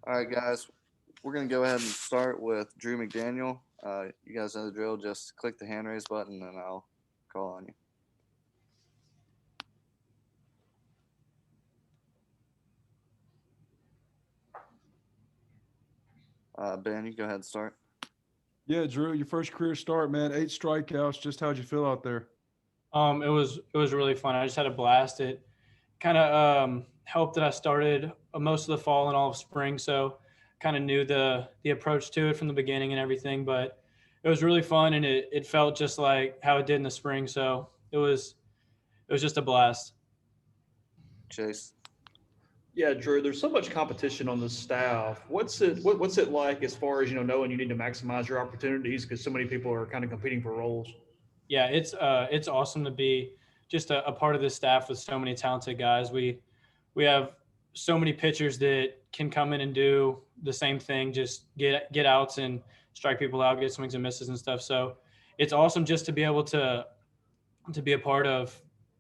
All right, guys, we're going to go ahead and start with Drew McDaniel. You guys know the drill. Just click the hand raise button and I'll call on you. Ben, you go ahead and start. Yeah, Drew, your first career start, man. 8 strikeouts. Just how'd you feel out there? It was really fun. I just had a blast. It kind of helped that I started most of the fall and all of spring, so kind of knew the approach to it from the beginning and everything. But it was really fun, and it felt just like how it did in the spring. So it was just a blast. Chase. Yeah, Drew, there's so much competition on the staff. What's it like as far as, knowing you need to maximize your opportunities because so many people are kind of competing for roles? Yeah, it's awesome to be just a part of this staff with so many talented guys. We have so many pitchers that can come in and do the same thing, just get outs and strike people out, get swings and misses and stuff. So it's awesome just to be able to be a part of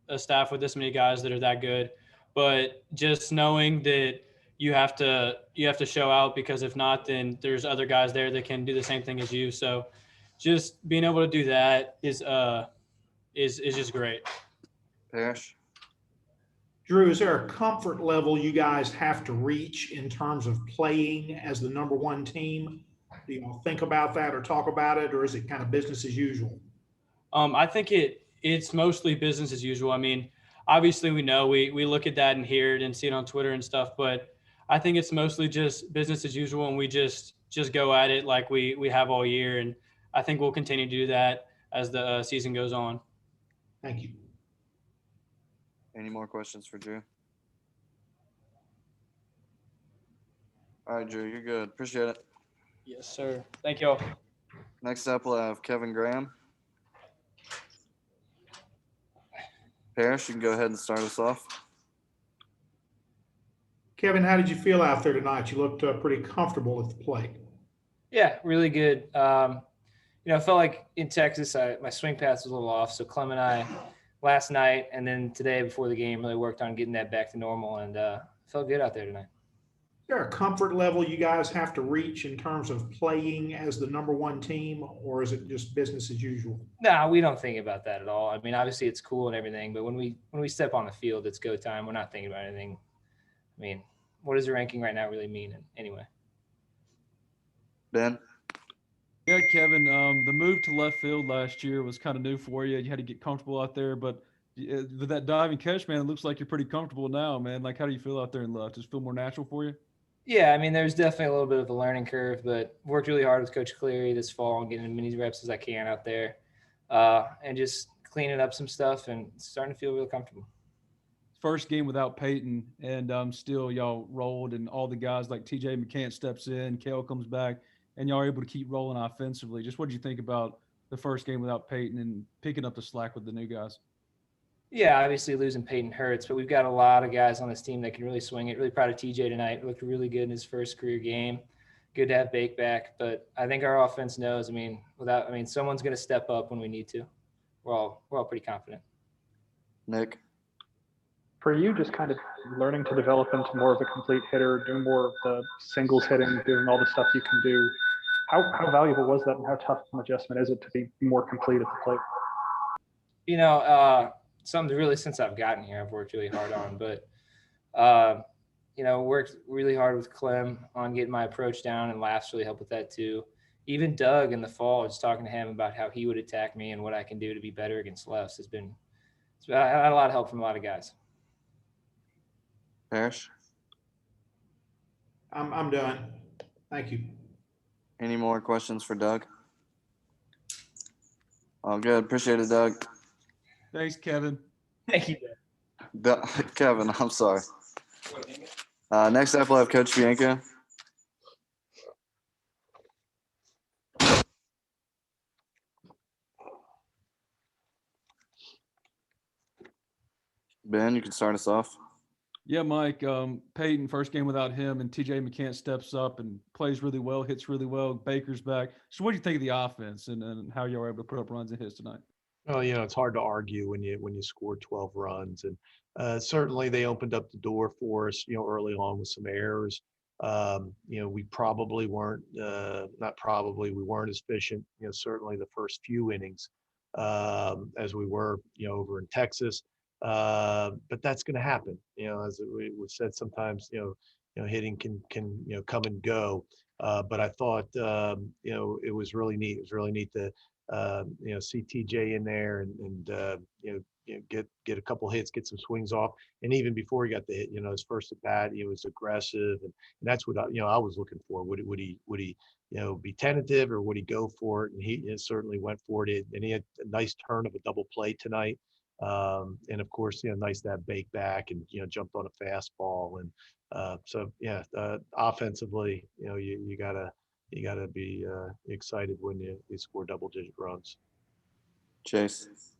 a staff with this many guys that are that good. But just knowing that you have to show out, because if not, then there's other guys there that can do the same thing as you. So just being able to do that is just great. Parrish. Drew, is there a comfort level you guys have to reach in terms of playing as the number one team? Do you all think about that or talk about it, or is it kind of business as usual? I think it's mostly business as usual. I mean, obviously we know we look at that and hear it and see it on Twitter and stuff, but I think it's mostly just business as usual, and we just go at it like we have all year, and I think we'll continue to do that as the season goes on. Thank you. Any more questions for Drew? All right, Drew, you're good. Appreciate it. Yes, sir. Thank y'all. Next up, we'll have Kevin Graham. Parrish, you can go ahead and start us off. Kevin, how did you feel out there tonight? You looked pretty comfortable at the plate. Yeah, really good. I felt like in Texas, my swing path was a little off. So Clem and I last night and then today before the game really worked on getting that back to normal, and felt good out there tonight. Is there a comfort level you guys have to reach in terms of playing as the number one team, or is it just business as usual? No, we don't think about that at all. I mean, obviously it's cool and everything, but when we step on the field, it's go time. We're not thinking about anything. I mean, what does the ranking right now really mean anyway? Ben. Yeah, Kevin, the move to left field last year was kind of new for you. You had to get comfortable out there, but with that diving catch, man, it looks like you're pretty comfortable now, man. Like, how do you feel out there in left? Does it feel more natural for you? Yeah, I mean, there's definitely a little bit of a learning curve, but worked really hard with Coach Cleary this fall and getting as many reps as I can out there, and just cleaning up some stuff and starting to feel real comfortable. First game without Peyton, and still y'all rolled, and all the guys like TJ McCann steps in, Kale comes back, and y'all are able to keep rolling offensively. Just what did you think about the first game without Peyton and picking up the slack with the new guys? Yeah, obviously losing Peyton hurts, but we've got a lot of guys on this team that can really swing it. Really proud of TJ tonight. Looked really good in his first career game. Good to have Bake back, but I think our offense knows. Someone's going to step up when we need to. We're all pretty confident. Nick. For you, just kind of learning to develop into more of a complete hitter, doing more of the singles hitting, doing all the stuff you can do. How valuable was that, and how tough an adjustment is it to be more complete at the plate? Something really since I've gotten here, I've worked really hard on, but worked really hard with Clem on getting my approach down, and laughs really helped with that too. Even Doug in the fall, just talking to him about how he would attack me and what I can do to be better against lefts I had a lot of help from a lot of guys. Parrish. I'm done. Thank you. Any more questions for Doug? Oh, good. Appreciate it, Doug. Thanks, Kevin. Thank you. Kevin, I'm sorry. Next up, we'll have Coach Bianco. Ben, you can start us off. Yeah, Mike, Peyton, first game without him, and TJ McCann steps up and plays really well, hits really well. Baker's back. So what do you think of the offense and how you were able to put up runs and hits tonight? Well, it's hard to argue when you score 12 runs, and certainly they opened up the door for us, early on with some errors. We probably weren't, not probably, we weren't as efficient, certainly the first few innings as we were, over in Texas. But that's going to happen, as we said, sometimes, hitting can, come and go. But I thought, it was really neat. It was really neat to, see TJ in there and get a couple hits, get some swings off. And even before he got the hit, his first at bat, he was aggressive. And that's what I was looking for. Would he, be tentative or would he go for it? And he certainly went for it. And he had a nice turn of a double play tonight. And of course, nice to have Bake back and, jumped on a fastball. And offensively, you gotta be excited when you score double-digit runs. Chase.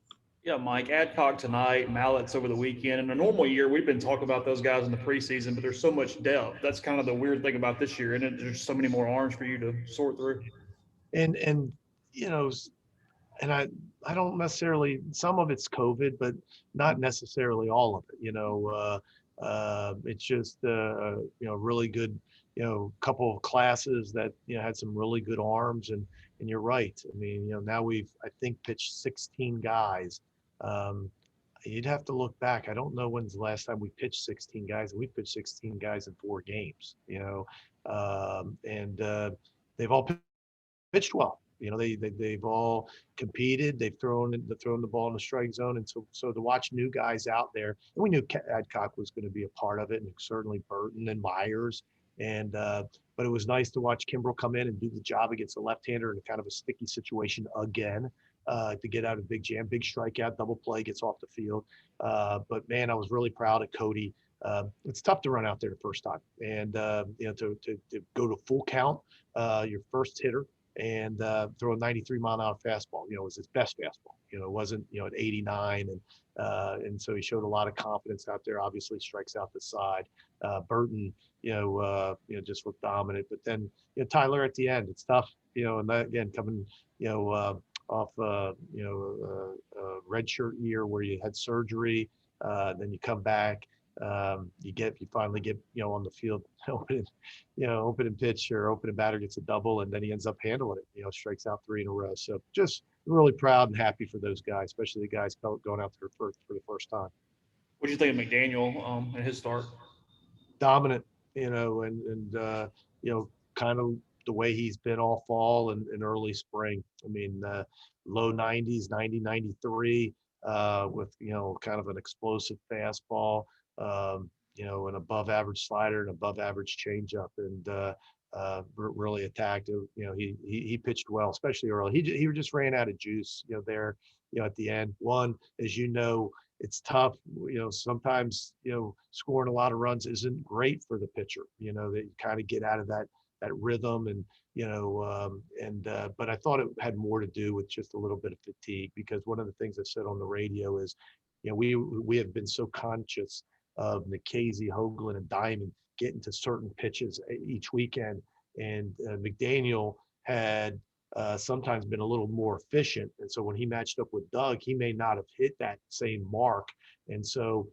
Yeah, Mike, Adcock tonight, Mallett's over the weekend. In a normal year, we've been talking about those guys in the preseason, but there's so much depth. That's kind of the weird thing about this year, and there's so many more arms for you to sort through. And you know, and I don't necessarily, some of it's COVID, but not necessarily all of it. It's just really good, couple of classes that had some really good arms, and you're right. I mean, now we've, I think, pitched 16 guys. You'd have to look back. I don't know when's the last time we pitched 16 guys, and we pitched 16 guys in 4 games. And they've all pitched well. They've all competed. They've thrown the ball in the strike zone, and so to watch new guys out there, and we knew Adcock was going to be a part of it, and certainly Burton and Myers, and but it was nice to watch Kimbrel come in and do the job against a left-hander in kind of a sticky situation again, to get out of big jam, big strikeout, double play, gets off the field. But man, I was really proud of Cody. It's tough to run out there the first time, and to go to full count, your first hitter, and throw a 93-mile-an-hour fastball. It was his best fastball. It wasn't at 89, and so he showed a lot of confidence out there. Obviously, strikes out the side. Burton, just looked dominant. But then Tyler at the end, it's tough. And that, again, coming off red shirt year where you had surgery, then you come back. You finally get on the field, opening pitch or opening batter gets a double, and then he ends up handling it. Strikes out 3 in a row. So just really proud and happy for those guys, especially the guys going out there for the first time. What do you think of McDaniel and his start? Dominant, and kind of the way he's been all fall and early spring. I mean, low 90s, 90, 93, with kind of an explosive fastball. An above average slider and above average changeup, and really attacked. He pitched well, especially early. He just ran out of juice, there, at the end. One, as it's tough. Sometimes scoring a lot of runs isn't great for the pitcher. That you kind of get out of that rhythm, and but I thought it had more to do with just a little bit of fatigue, because one of the things I said on the radio is, we have been so conscious of Nikhazy, Hoagland, and Diamond getting to certain pitches each weekend. And McDaniel had sometimes been a little more efficient. And so when he matched up with Doug, he may not have hit that same mark. And so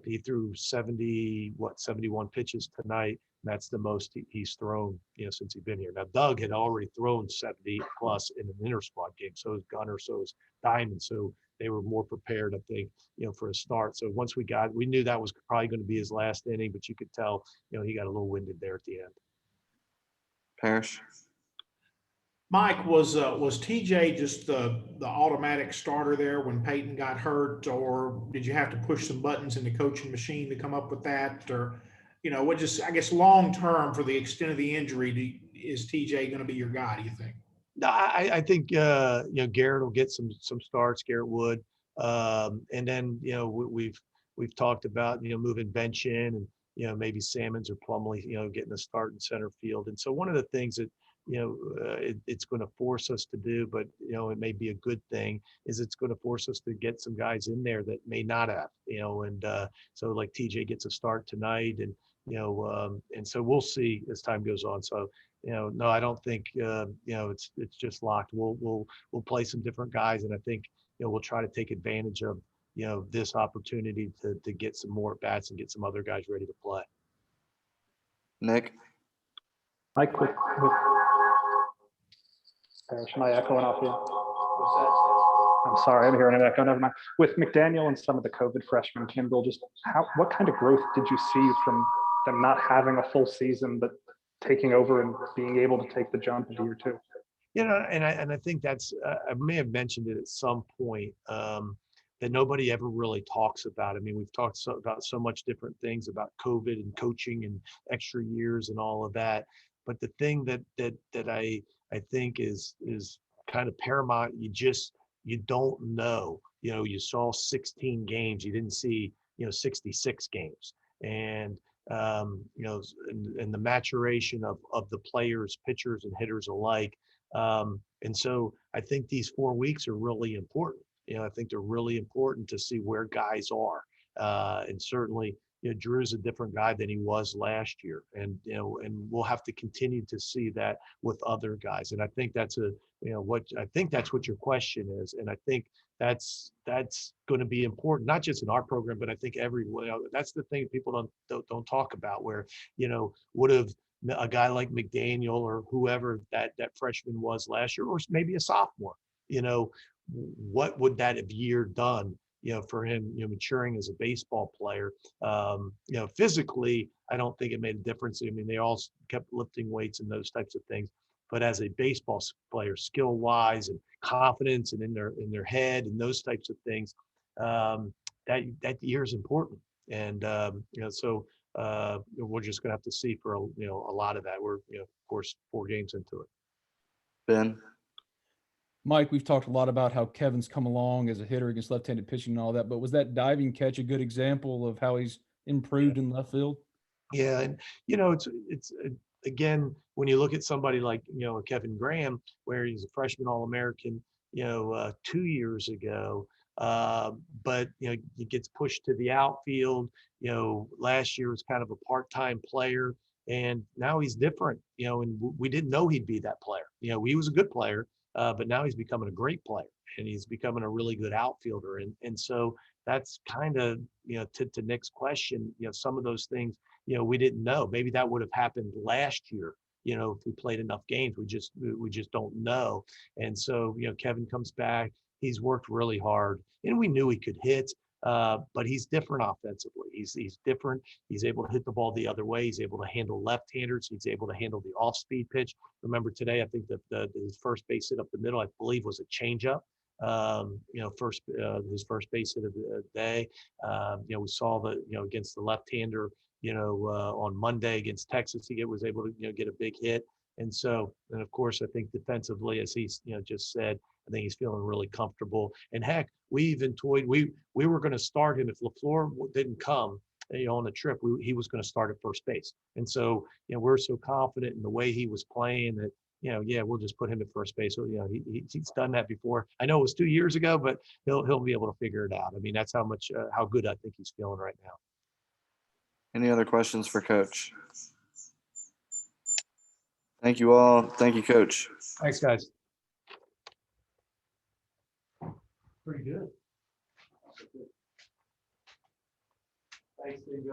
he threw 71 pitches tonight. And that's the most he's thrown, since he's been here. Now, Doug had already thrown 70 plus in an inter-squad game. So is Gunner, so is Diamond. So they were more prepared, I think, for a start. So once we knew that was probably going to be his last inning, but you could tell, he got a little winded there at the end. Parrish. Mike, was TJ just the automatic starter there when Peyton got hurt, or did you have to push some buttons in the coaching machine to come up with that? Or, I guess long term, for the extent of the injury, is TJ going to be your guy, do you think? No, I think Garrett will get some starts. Garrett would, and then we've talked about moving bench in, and maybe Salmons or Plumlee getting a start in center field. And so one of the things that it's going to force us to do, but it may be a good thing, is it's going to force us to get some guys in there that may not have, and so like TJ gets a start tonight, and and so we'll see as time goes on. So no, I don't think it's just locked. We'll play some different guys, and I think we'll try to take advantage of this opportunity to get some more bats and get some other guys ready to play. Nick. Mike, should I echoing off here? I'm sorry, I'm hearing an echo. Never mind. With McDaniel and some of the COVID freshmen, Kimball, just what kind of growth did you see from them not having a full season, but taking over and being able to take the jump into year two? And I think that's I may have mentioned it at some point that nobody ever really talks about. I mean, we've talked about so much different things about COVID and coaching and extra years and all of that. But the thing that I think is kind of paramount, you don't know. You saw 16 games, you didn't see 66 games, and and the maturation of the players, pitchers and hitters alike. And so I think these 4 weeks are really important. I think they're really important to see where guys are. And certainly, Drew's a different guy than he was last year. And, and we'll have to continue to see that with other guys. And I think that's what your question is. And I think that's going to be important, not just in our program, but I think everywhere. That's the thing people don't talk about, where, would have a guy like McDaniel or whoever that freshman was last year, or maybe a sophomore, what would that have year done, for him, maturing as a baseball player. Physically, I don't think it made a difference. I mean, they all kept lifting weights and those types of things. But as a baseball player, skill wise and confidence and in their head and those types of things, that year is important. And so we're just going to have to see for a lot of that. We're of course 4 games into it. Ben? Mike, we've talked a lot about how Kevin's come along as a hitter against left-handed pitching and all that, but was that diving catch a good example of how he's improved in left field? Yeah, and it's again, when you look at somebody like Kevin Graham, where he's a freshman All-American, 2 years ago, but he gets pushed to the outfield. Last year was kind of a part-time player, and now he's different. And we didn't know he'd be that player. He was a good player, but now he's becoming a great player, and he's becoming a really good outfielder. And so that's kind of to Nick's question. Some of those things we didn't know. Maybe that would have happened last year. If we played enough games, we just don't know. And so Kevin comes back. He's worked really hard, and we knew he could hit. But he's different offensively. He's different. He's able to hit the ball the other way. He's able to handle left-handers. He's able to handle the off-speed pitch. Remember today, I think that his first base hit up the middle, I believe, was a changeup. His first base hit of the day. We saw against the left-hander, on Monday against Texas, he was able to get a big hit. And of course, I think defensively, as he's just said, I think he's feeling really comfortable. And heck, we even toyed. We were going to start him if LaFleur didn't come, on the trip. He was going to start at first base. And so, we're so confident in the way he was playing that, we'll just put him at first base. So, he's done that before. I know it was 2 years ago, but he'll be able to figure it out. I mean, that's how good I think he's feeling right now. Any other questions for Coach? Thank you all. Thank you, Coach. Thanks, guys. Pretty good. Thanks, Steve.